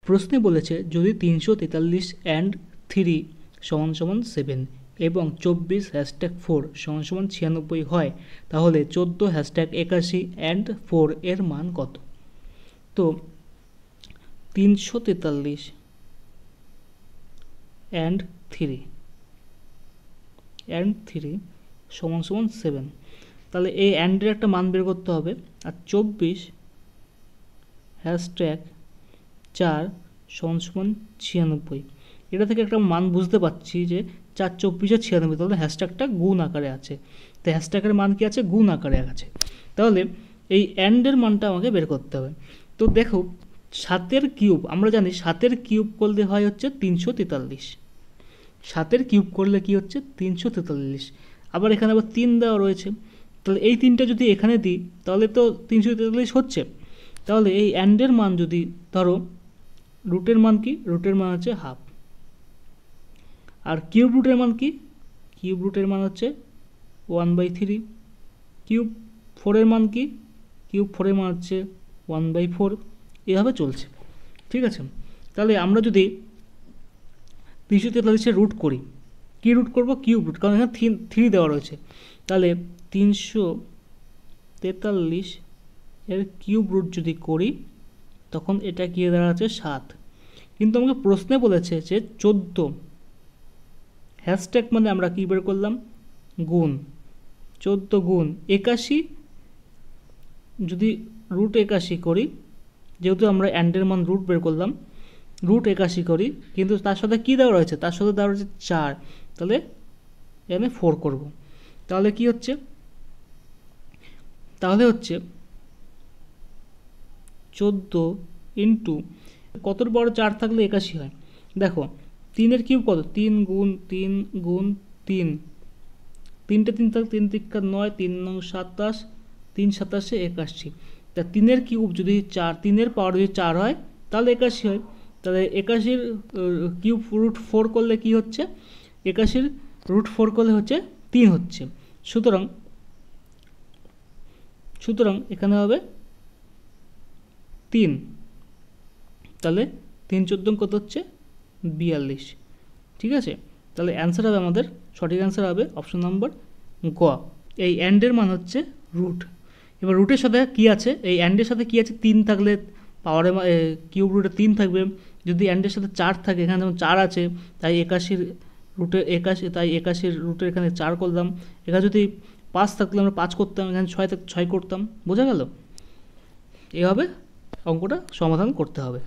প্রশ্নে বলেছে যদি 343 অ্যান্ড 3 সমান সমান 7 এবং 24 হ্যাশট্যাগ 4 সমান সমান 96 হয়, তাহলে 14 হ্যাশট্যাগ 81 অ্যান্ড 4 এর মান কত? তো 343 অ্যান্ড 3 সমান সমান 7, তাহলে এই অ্যান্ডের একটা মান বের করতে হবে। আর 24 হ্যাশট্যাগ 4 সমান সমান 96, এটা থেকে একটা মান বুঝতে পারছি যে 4 24 96, তাহলে হ্যাশট্যাগটা গুণ আকারে আছে। তো হ্যাশট্যাগের মান কি আছে? গুণ আকারে আছে। তাহলে এই অ্যান্ডের মানটা আমাকে বের করতে হবে। তো দেখো 7-এর কিউব, আমরা জানি 7-এর কিউব করলে হয় হচ্ছে 343, 7-এর কিউব করলে কি হচ্ছে 343। আবার এখানে আবার 3 দেওয়া রয়েছে, তাহলে এই 3টা যদি এখানে দিই তাহলে তো 343 হচ্ছে। তাহলে এই অ্যান্ডের মান যদি ধরো রুটের মান কি? রুটের মান হচ্ছে হাফ। আর কিউব রুটের মান কি? কিউব রুটের মান হচ্ছে 1/3। কিউব 4-এর মান কি? কিউব 4-এর মান হচ্ছে 1/4। এভাবে চলছে, ঠিক আছে। তাহলে আমরা যদি 343-এর রুট করি, কী রুট করব? কিউব রুট, কারণ এখানে 3 দেওয়া রয়েছে। তাহলে 343 এর কিউব রুট যদি করি তখন এটা কি দাঁড়াচ্ছে 7। কিন্তু আমাকে প্রশ্নে বলেছে যে 14 হ্যাশট্যাগ মানে আমরা কী বের করলাম? গুণ। 14 গুণ 81, যদি রুট 81 করি, যেহেতু আমরা অ্যান্ডের মান রুট বের করলাম, রুট 81 করি, কিন্তু তার সাথে কী দেওয়া রয়েছে? তার সাথে দেওয়া রয়েছে 4, তাহলে এখানে 4 করব। তাহলে কি হচ্ছে? তাহলে হচ্ছে 14 ইন্টু কতর বড় 4 থাকলে 81 হয়? দেখো 3-এর কিউব কত? 3 গুণ 3 গুণ 3, 3টে 3 থাকলে 3 3 9, 3 9 27, 3 27 81। তা 3-এর কিউব যদি 4, 3-এর পাওয়ার যদি 4 হয় তাহলে 81 হয়। তাহলে 81-র কিউব রুট 4 করলে কি হচ্ছে? 81-র রুট 4 করলে হচ্ছে 3 হচ্ছে। সুতরাং এখানে হবে 3, তাহলে 3 14 কত হচ্ছে? 42, ঠিক আছে। তাহলে অ্যান্সার হবে আমাদের, সঠিক অ্যান্সার হবে অপশন নম্বর গ। এই অ্যান্ডের মান হচ্ছে রুট। এবার রুটের সাথে কি আছে? এই অ্যান্ডের সাথে কি আছে? 3 থাকলে পাওয়ারে কিউব রুটে 3 থাকবে। যদি অ্যান্ডের সাথে 4 থাকে, এখানে যেমন 4 আছে, তাই 81-র রুটে 81, তাই 81-র রুটে এখানে 4 করলাম। এখানে যদি 5 থাকলে আমরা 5 করতাম, এখানে 6 করতাম। বোঝা গেল? এভাবে অঙ্কটা সমাধান করতে হবে।